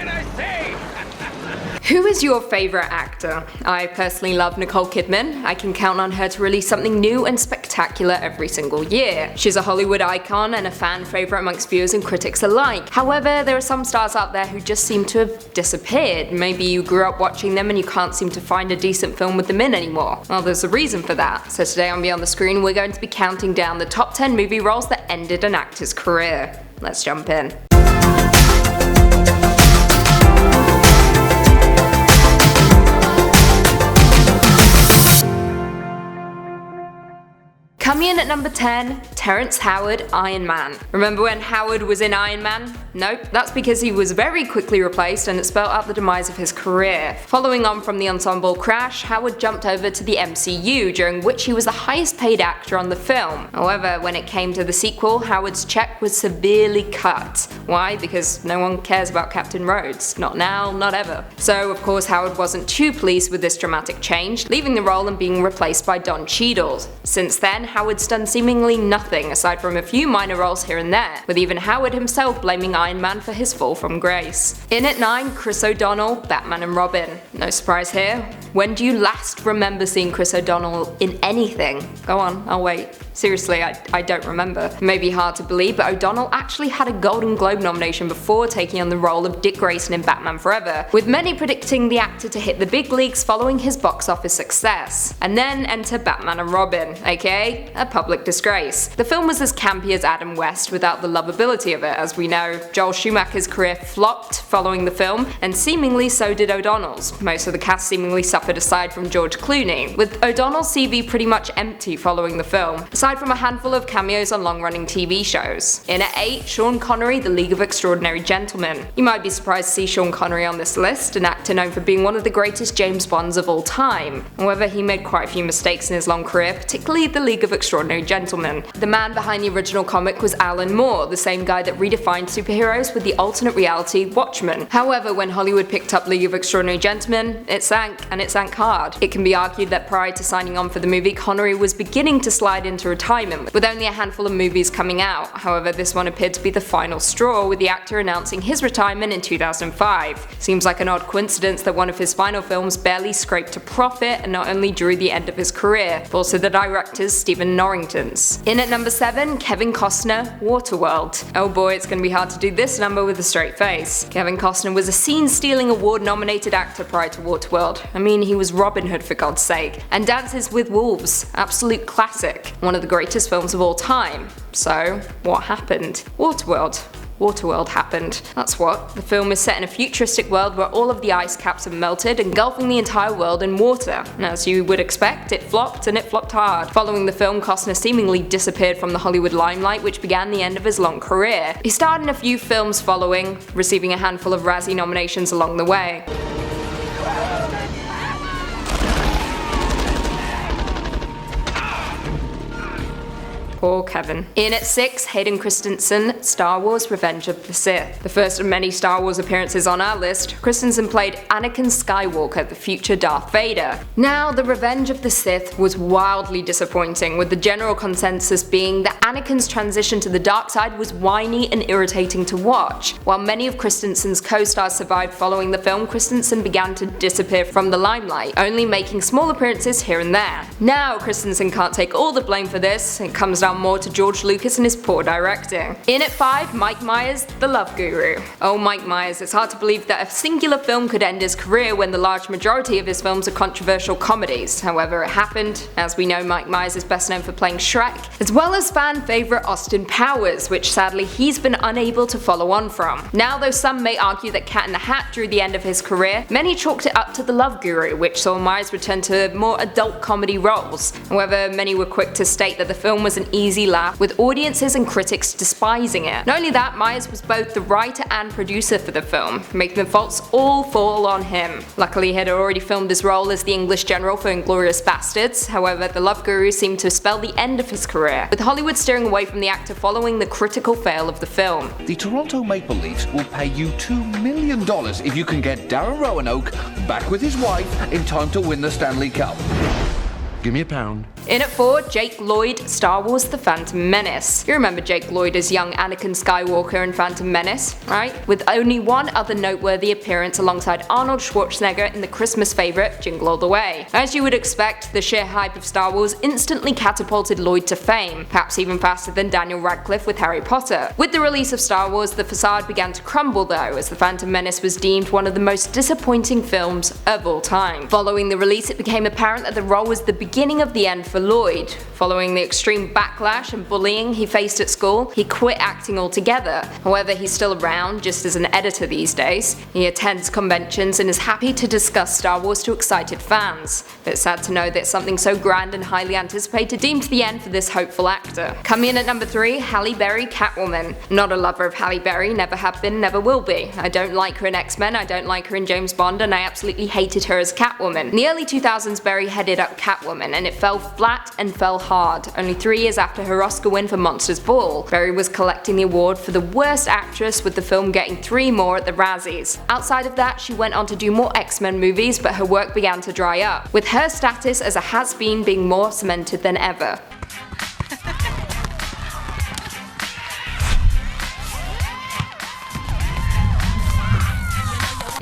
can I say? Who is your favourite actor? I personally love Nicole Kidman. I can count on her to release something new and spectacular every single year. She's a Hollywood icon and a fan favourite amongst viewers and critics alike. However, there are some stars out there who just seem to have disappeared. Maybe you grew up watching them and you can't seem to find a decent film with them in anymore. Well, there's a reason for that. So today on Beyond the Screen, we're going to be counting down the top 10 movie roles that ended an actor's career. Let's jump in. Coming in at number 10, Terrence Howard, Iron Man. Remember when Howard was in Iron Man? Nope, that's because he was very quickly replaced and it spelled out the demise of his career. Following on from the ensemble crash, Howard jumped over to the MCU, during which he was the highest paid actor on the film. However, when it came to the sequel, Howard's check was severely cut. Why? Because no one cares about Captain Rhodes. Not now, not ever. So of course Howard wasn't too pleased with this dramatic change, leaving the role and being replaced by Don Cheadle. Since then, Howard's done seemingly nothing aside from a few minor roles here and there, with even Howard himself blaming Iron Man for his fall from grace. In at 9, Chris O'Donnell, Batman and Robin. No surprise here. When do you last remember seeing Chris O'Donnell in anything? Go on, I'll wait. Seriously, I don't remember. It may be hard to believe, but O'Donnell actually had a Golden Globe nomination before taking on the role of Dick Grayson in Batman Forever, with many predicting the actor to hit the big leagues following his box office success. And then enter Batman and Robin, aka a public disgrace. The film was as campy as Adam West without the lovability of it. As we know, Joel Schumacher's career flopped following the film, and seemingly so did O'Donnell's. Most of the cast seemingly suffered aside from George Clooney, with O'Donnell's CV pretty much empty following the film, aside from a handful of cameos on long-running TV shows. In at 8, Sean Connery, The League of Extraordinary Gentlemen. You might be surprised to see Sean Connery on this list, an actor known for being one of the greatest James Bonds of all time. However, he made quite a few mistakes in his long career, particularly The League of Extraordinary Gentlemen. The man behind the original comic was Alan Moore, the same guy that redefined superheroes with the alternate reality Watchmen. However, when Hollywood picked up League of Extraordinary Gentlemen, it sank, and it sank hard. It can be argued that prior to signing on for the movie, Connery was beginning to slide into retirement, with only a handful of movies coming out. However, this one appeared to be the final straw, with the actor announcing his retirement in 2005. Seems like an odd coincidence that one of his final films barely scraped a profit and not only drew the end of his career, but also the director's Stephen Norrington's. In at number 7, Kevin Costner, Waterworld. Oh boy, it's gonna be hard to do this number with a straight face. Kevin Costner was a scene-stealing award-nominated actor prior to Waterworld. I mean, he was Robin Hood for God's sake. And Dances with Wolves, absolute classic. One of the greatest films of all time. So, what happened? Waterworld happened. That's what. The film is set in a futuristic world where all of the ice caps have melted, engulfing the entire world in water. And as you would expect, it flopped, and it flopped hard. Following the film, Costner seemingly disappeared from the Hollywood limelight, which began the end of his long career. He starred in a few films following, receiving a handful of Razzie nominations along the way. Poor Kevin. In at 6, Hayden Christensen, Star Wars Revenge of the Sith. The first of many Star Wars appearances on our list, Christensen played Anakin Skywalker, the future Darth Vader. Now, the Revenge of the Sith was wildly disappointing, with the general consensus being that Anakin's transition to the dark side was whiny and irritating to watch. While many of Christensen's co-stars survived following the film, Christensen began to disappear from the limelight, only making small appearances here and there. Now, Christensen can't take all the blame for this. It comes down more to George Lucas and his poor directing. In at 5, Mike Myers, The Love Guru. Oh, Mike Myers, it's hard to believe that a singular film could end his career when the large majority of his films are controversial comedies. However, it happened. As we know, Mike Myers is best known for playing Shrek, as well as fan favourite Austin Powers, which sadly he's been unable to follow on from. Now, though some may argue that Cat in the Hat drew the end of his career, many chalked it up to The Love Guru, which saw Myers return to more adult comedy roles. However, many were quick to state that the film was an easy laugh, with audiences and critics despising it. Not only that, Myers was both the writer and producer for the film, making the faults all fall on him. Luckily, he had already filmed his role as the English general for Inglourious Basterds. However, The Love Guru seemed to spell the end of his career, with Hollywood steering away from the actor following the critical fail of the film. The Toronto Maple Leafs will pay you $2 million if you can get Darren Roanoke back with his wife in time to win the Stanley Cup. Give me a pound. In at 4, Jake Lloyd, Star Wars The Phantom Menace. You remember Jake Lloyd as young Anakin Skywalker in Phantom Menace, right? With only one other noteworthy appearance alongside Arnold Schwarzenegger in the Christmas favourite Jingle All the Way. As you would expect, the sheer hype of Star Wars instantly catapulted Lloyd to fame, perhaps even faster than Daniel Radcliffe with Harry Potter. With the release of Star Wars, the facade began to crumble though, as The Phantom Menace was deemed one of the most disappointing films of all time. Following the release, it became apparent that the role was the beginning of the end for Lloyd. Following the extreme backlash and bullying he faced at school, he quit acting altogether. However, he's still around, just as an editor these days. He attends conventions and is happy to discuss Star Wars to excited fans. But it's sad to know that something so grand and highly anticipated deemed the end for this hopeful actor. Coming in at number 3, Halle Berry, Catwoman. Not a lover of Halle Berry, never have been, never will be. I don't like her in X-Men, I don't like her in James Bond, and I absolutely hated her as Catwoman. In the early 2000s, Berry headed up Catwoman, and it fell flat and fell hard. Only 3 years after her Oscar win for Monsters Ball, Berry was collecting the award for the worst actress, with the film getting 3 more at the Razzies. Outside of that, she went on to do more X-Men movies, but her work began to dry up, with her status as a has-been being more cemented than ever.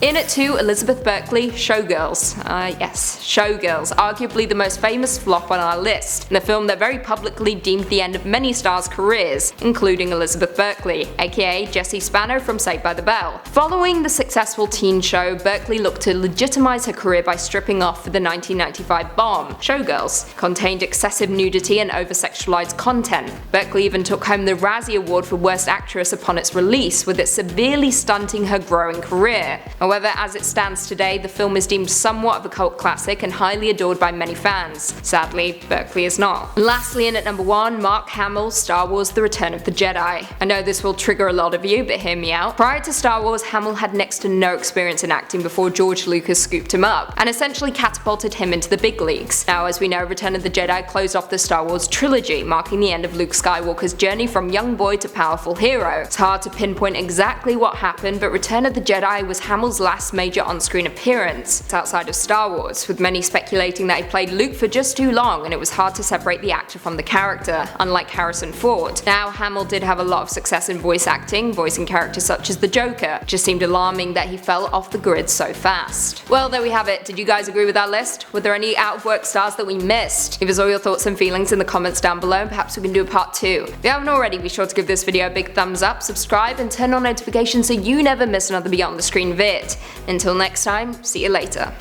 In at 2, Elizabeth Berkeley, Showgirls. Yes, Showgirls, arguably the most famous flop on our list, and a film that very publicly deemed the end of many stars' careers, including Elizabeth Berkeley, aka Jessie Spano from Saved by the Bell. Following the successful teen show, Berkeley looked to legitimize her career by stripping off for the 1995 bomb. Showgirls contained excessive nudity and over-sexualized content. Berkeley even took home the Razzie Award for Worst Actress upon its release, with it severely stunting her growing career. However, as it stands today, the film is deemed somewhat of a cult classic and highly adored by many fans. Sadly, Berkeley is not. And lastly, in at number 1, Mark Hamill, Star Wars The Return of the Jedi. I know this will trigger a lot of you, but hear me out. Prior to Star Wars, Hamill had next to no experience in acting before George Lucas scooped him up, and essentially catapulted him into the big leagues. Now, as we know, Return of the Jedi closed off the Star Wars trilogy, marking the end of Luke Skywalker's journey from young boy to powerful hero. It's hard to pinpoint exactly what happened, but Return of the Jedi was Hamill's last major on-screen appearance. It's outside of Star Wars, with many speculating that he played Luke for just too long and it was hard to separate the actor from the character, unlike Harrison Ford. Now, Hamill did have a lot of success in voice acting, voicing characters such as the Joker. It just seemed alarming that he fell off the grid so fast. Well, there we have it. Did you guys agree with our list? Were there any out-of-work stars that we missed? Leave us all your thoughts and feelings in the comments down below, and perhaps we can do a part 2. If you haven't already, be sure to give this video a big thumbs up, subscribe, and turn on notifications so you never miss another Beyond the Screen vid. Until next time, see you later.